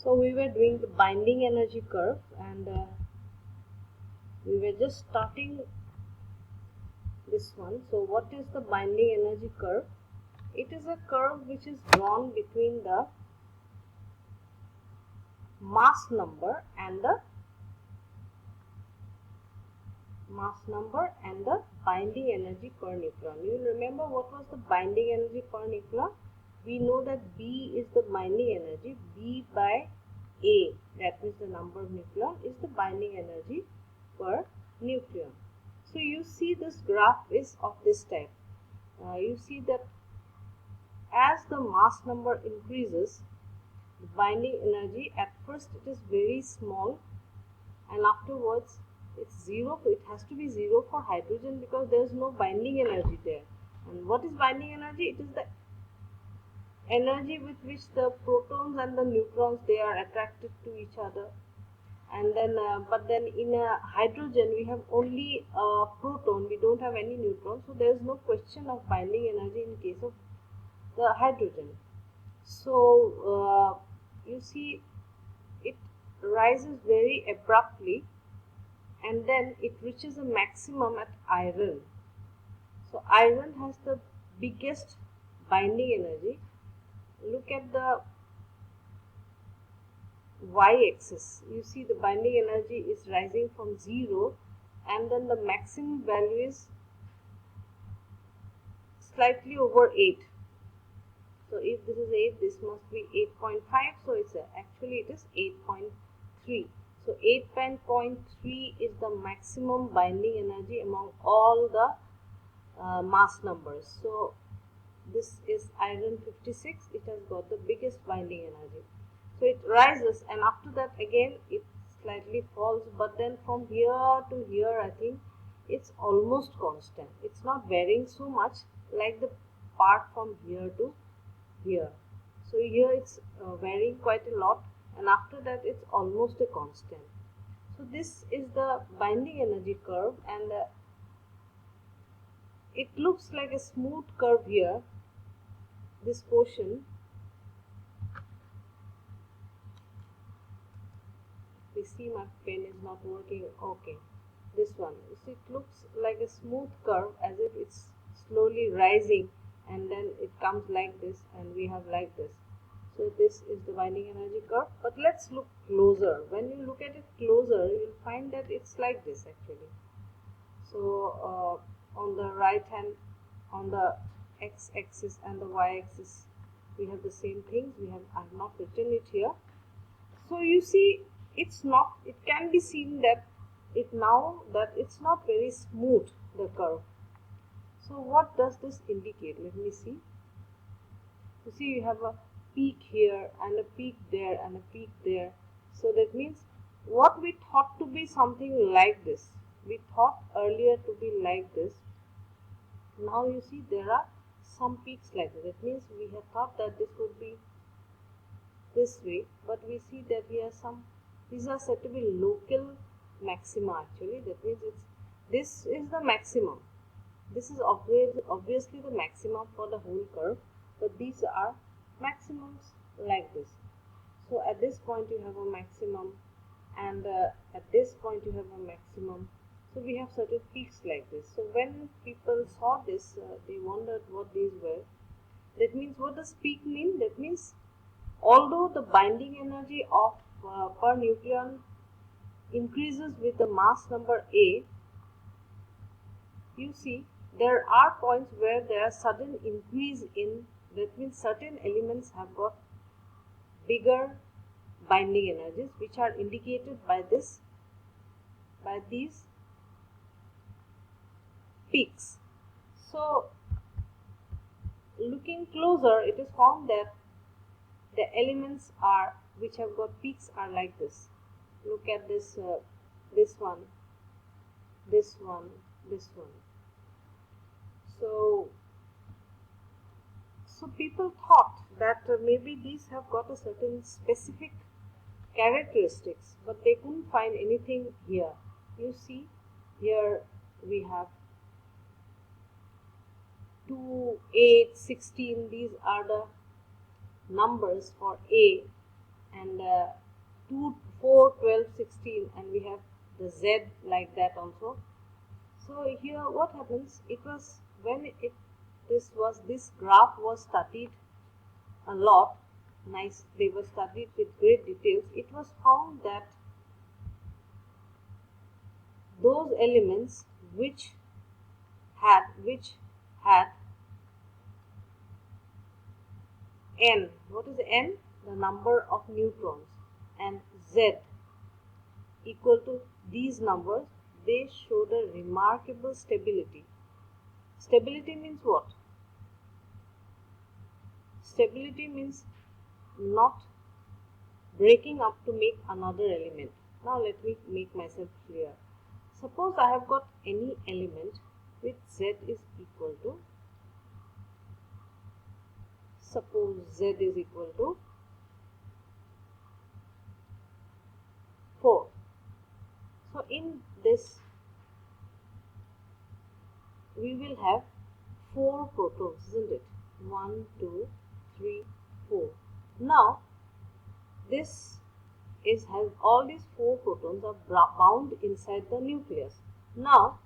So we were doing the binding energy curve, and we were just starting this one. So what is the binding energy curve? It is a curve which is drawn between the mass number and the binding energy per nucleon. You remember what was the binding energy per nucleon? We know that B is the binding energy. B by A, that means the number of nucleon, is the binding energy per nucleon. So you see this graph is of this type. You see that as the mass number increases, the binding energy, at first it is very small, and afterwards it's zero. It has to be zero for hydrogen because there is no binding energy there. And what is binding energy? It is the energy with which the protons and the neutrons, they are attracted to each other. And then but then in a hydrogen we have only a proton, we don't have any neutron, so there is no question of binding energy in case of the hydrogen. So you see it rises very abruptly, and then it reaches a maximum at iron. So iron has the biggest binding energy. Look at the y-axis. You see the binding energy is rising from 0, and then the maximum value is slightly over 8. So if this is 8, this must be 8.5. So it's actually it is 8.3. So 8.3 is the maximum binding energy among all the mass numbers. So this is iron 56. It has got the biggest binding energy. So it rises, and after that again it slightly falls, but then from here to here I think it's almost constant. It's not varying so much like the part from here to here. So here it's varying quite a lot, and after that it's almost a constant. So this is the binding energy curve, and it looks like a smooth curve here, this portion. We see my pen is not working. Okay, this one. So it looks like a smooth curve, as if it's slowly rising, and then it comes like this, and we have like this. So this is the binding energy curve. But let's look closer. When you look at it closer, you'll find that it's like this actually. So on the right hand, on the x-axis and the y-axis, we have the same things. I have not written it here. So you see, it can be seen that it's not very smooth, the curve. So what does this indicate? Let me see. You see, you have a peak here and a peak there and a peak there. So that means what we thought to be something like this, we thought earlier to be like this. Now you see there are some peaks like this. That means we had thought that this would be this way, but we see that here these are said to be local maxima actually. That means this is the maximum. This is obviously the maximum for the whole curve, but these are maximums like this. So at this point you have a maximum, and at this point you have a maximum. So we have certain peaks like this. So when people saw this, they wondered what these were. That means, what does peak mean? That means although the binding energy of per nucleon increases with the mass number A, you see there are points where there are sudden increase in, that means certain elements have got bigger binding energies, which are indicated by these peaks. So looking closer, it is found that the elements which have got peaks are like this. Look at this, this one, this one, this one. So people thought that maybe these have got a certain specific characteristics, but they couldn't find anything here. You see, here we have 2, 8, 16. These are the numbers for A, and 2, 4, 12, 16, and we have the Z like that also. So here what happens, it was when this graph was studied a lot, they were studied with great details, it was found that those elements which had n, what is n? The number of neutrons, and Z equal to these numbers, they showed a remarkable stability. Stability means what? Stability means not breaking up to make another element. Now let me make myself clear. Suppose I have got any element with Z is equal to, suppose Z is equal to 4. So in this we will have 4 protons, isn't it? 1, 2, 3, 4. Now this has all these 4 protons are bound inside the nucleus. Now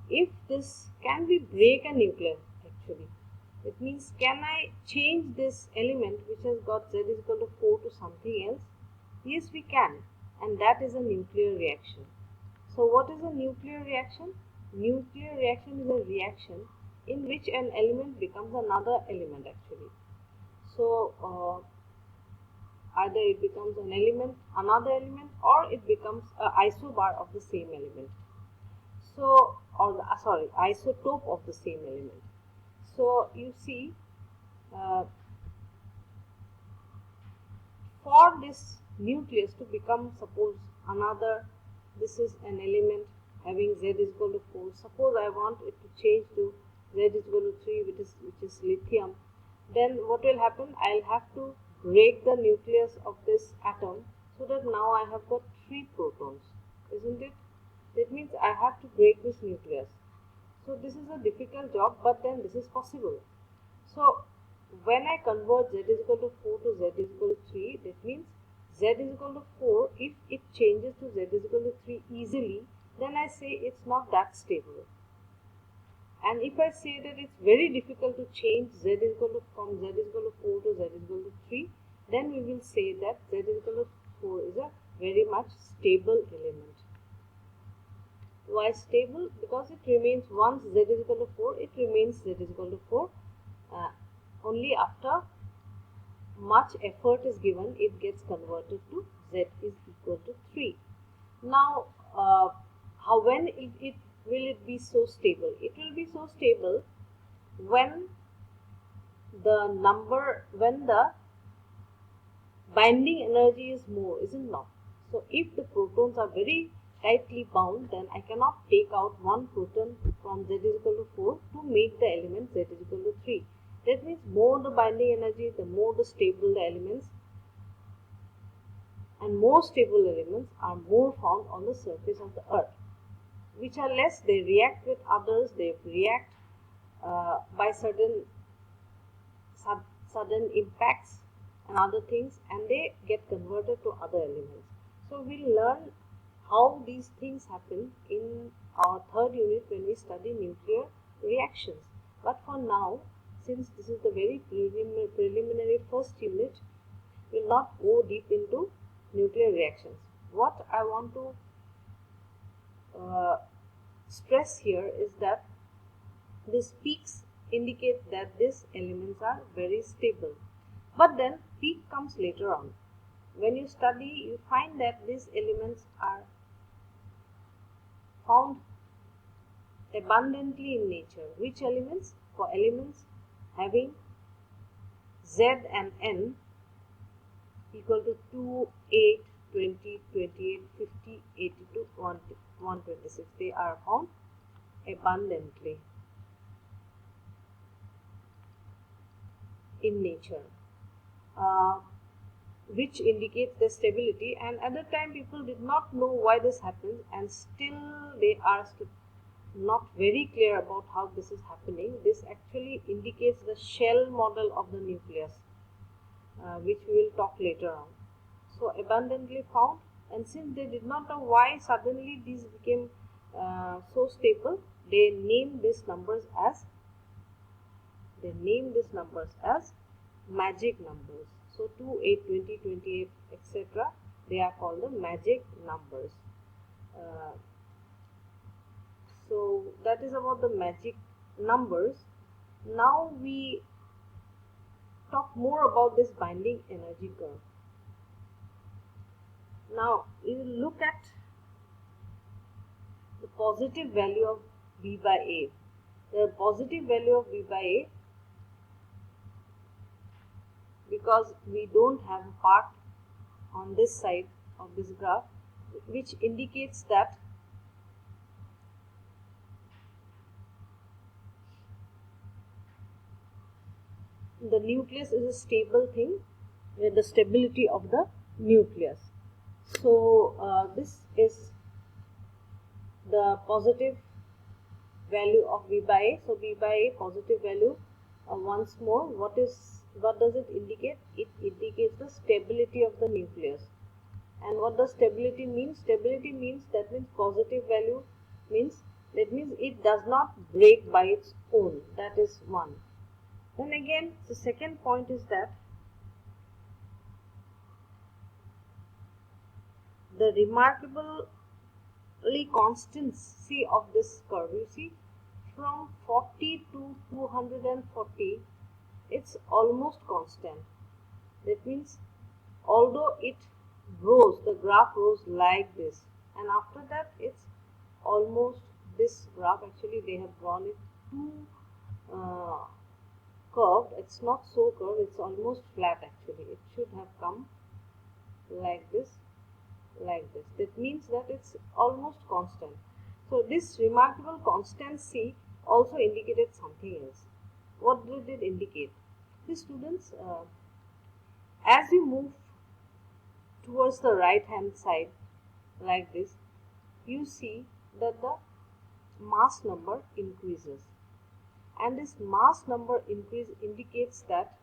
if this, can we break a nucleus actually? It means, can I change this element which has got Z is equal to 4 to something else? Yes, we can, and that is a nuclear reaction. So what is a nuclear reaction? Nuclear reaction is a reaction in which an element becomes another element actually. So either it becomes an element, another element, or it becomes an isobar of the same element. So, or the, isotope of the same element. So you see, for this nucleus to become, suppose another, this is an element having Z is equal to 4. Suppose I want it to change to Z is equal to 3, which is lithium. Then what will happen? I'll have to break the nucleus of this atom, so that now I have got 3 protons, isn't it? That means I have to break this nucleus. So this is a difficult job, but then this is possible. So when I convert Z is equal to 4 to Z is equal to 3, that means Z is equal to 4, if it changes to Z is equal to 3 easily, then I say it's not that stable. And if I say that it's very difficult to change Z is equal to, from Z is equal to 4 to Z is equal to 3, then we will say that Z is equal to 4 is a very much stable element. Why stable? Because it remains, once Z is equal to 4, it remains Z is equal to 4. Only after much effort is given, it gets converted to Z is equal to 3. Now, when will it be so stable? It will be so stable when the binding energy is more, is it not? So if the protons are very tightly bound, then I cannot take out one proton from Z is equal to 4 to make the element Z is equal to 3. That means more the binding energy, the more the stable the elements, and more stable elements are more found on the surface of the earth. Which are less, they react with others, they react by sudden impacts and other things, and they get converted to other elements. So we'll learn how these things happen in our third unit when we study nuclear reactions. But for now, since this is the very preliminary first unit, we'll not go deep into nuclear reactions. What I want to stress here is that these peaks indicate that these elements are very stable. But then peak comes later on. When you study, you find that these elements are found abundantly in nature. Which elements? For elements having Z and N equal to 2, 8, 20, 28, 50, 82, 126. They are found abundantly in nature, which indicates the stability. And at the time people did not know why this happens, and still they are not very clear about how this is happening. This actually indicates the shell model of the nucleus. which we will talk later on. So abundantly found, and since they did not know why suddenly these became so stable, they named these numbers as magic numbers. So 2, 8, 20, 28, etc. They are called the magic numbers. Uh, so that is about the magic numbers. Now we talk more about this binding energy curve. Now you look at the positive value of V by A. The positive value of V by A, because we don't have a part on this side of this graph, which indicates that the nucleus is a stable thing, the stability of the nucleus. So this is the positive value of V by A. So V by A positive value, once more, what does it indicate? It indicates the stability of the nucleus. And what does stability mean? Stability means, that means positive value means, that means it does not break by its own. That is one. Then again, the second point is that the remarkably constancy of this curve, you see, from 40 to 240, it's almost constant. That means although it grows, the graph grows like this, and after that it's almost, this graph actually they have drawn it too curved. It's not so curved, it's almost flat actually. It should have come like this, like this. That means that it's almost constant. So this remarkable constancy also indicated something else. What did it indicate? The students, as you move towards the right hand side like this, you see that the mass number increases, and this mass number increase indicates that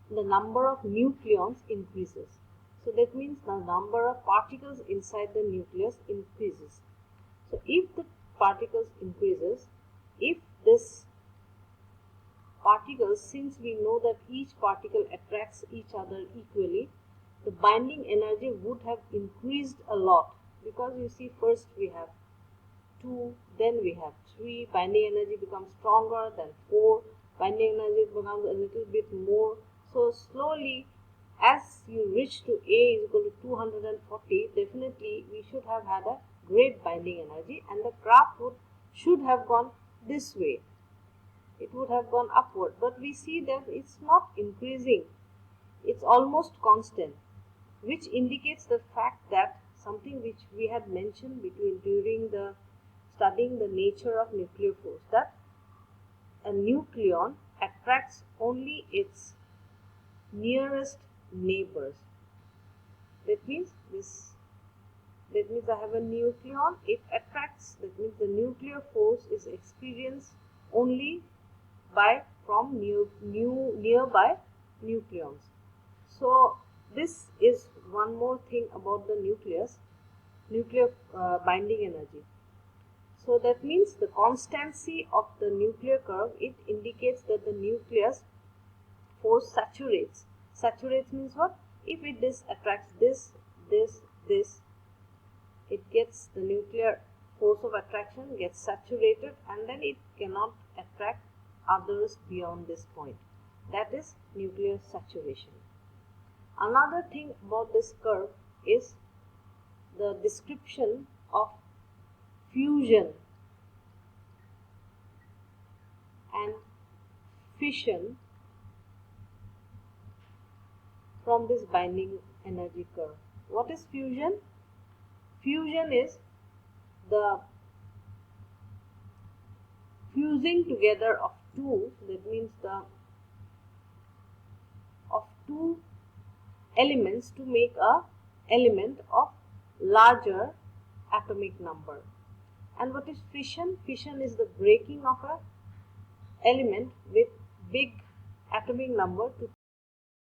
the number of nucleons increases. So that means the number of particles inside the nucleus increases. So if the particles increases, if this particles, since we know that each particle attracts each other equally, the binding energy would have increased a lot, because you see, first we have 2, then we have 3, binding energy becomes stronger, then 4, binding energy becomes a little bit more. So slowly, as you reach to A is equal to 240, definitely we should have had a great binding energy, and the graph should have gone this way. It would have gone upward, but we see that it's not increasing, it's almost constant, which indicates the fact that something which we had mentioned during the studying the nature of nuclear force, that a nucleon attracts only its nearest neighbors. That means I have a nucleon, it attracts, that means the nuclear force is experienced only from nearby nucleons. So this is one more thing about the nuclear binding energy. So that means the constancy of the nuclear curve, it indicates that the nucleus force saturates. Saturates means what? If it attracts this, it gets, the nuclear force of attraction gets saturated, and then it cannot attract others beyond this point. That is nuclear saturation. Another thing about this curve is the description of fusion and fission from this binding energy curve. What is fusion? Fusion is the fusing together of two, that means of two elements to make a element of larger atomic number. And what is fission? Fission is the breaking of a element with big atomic number to